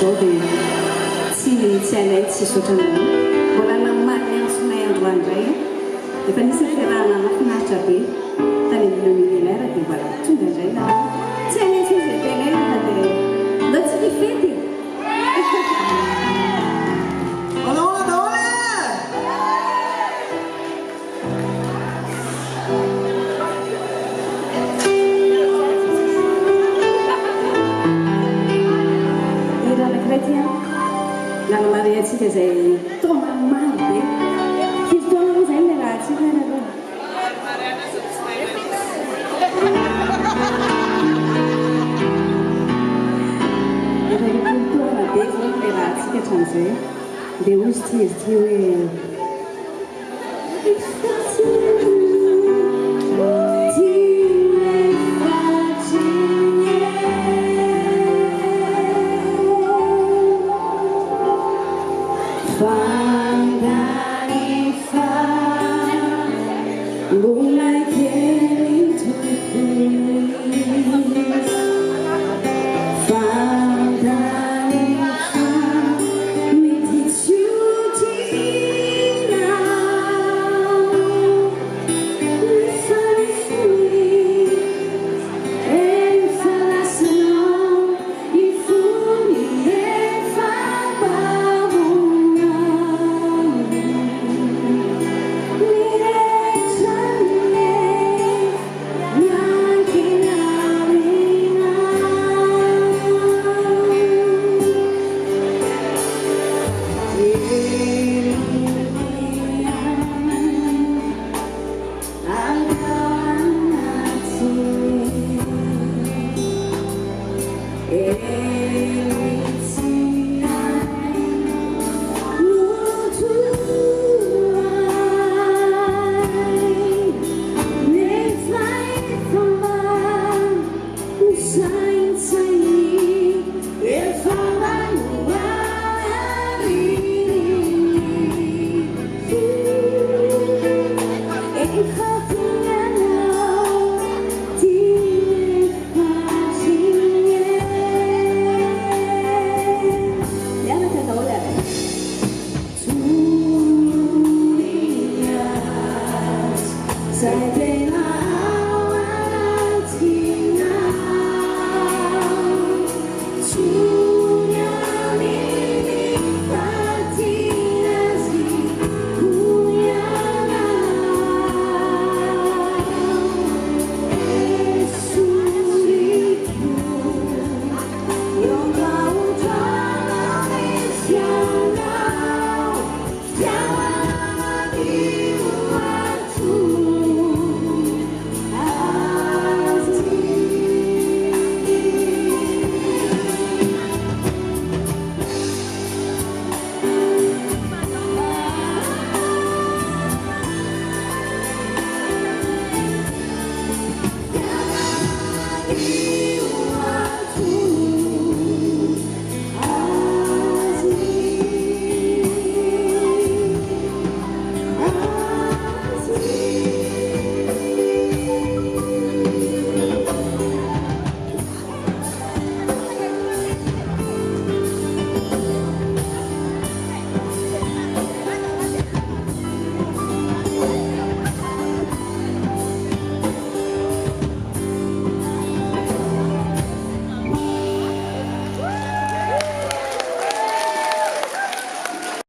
Tsy alay tsy sotranao mbola namaly antsonay androandray efa nisy fiarahana mahafinaritra be tany amin'ny lera dia mbola tonga indray na tsy alay tsy izy tenay fa dia ndao tsy nifety Nana Maria atsika izay toma maro be firy taona moa izay ny rahantsika nareo efa ipolo taona be zao ny rahantsika hatramin'izay dia ozy ty izy ty hoe Bye.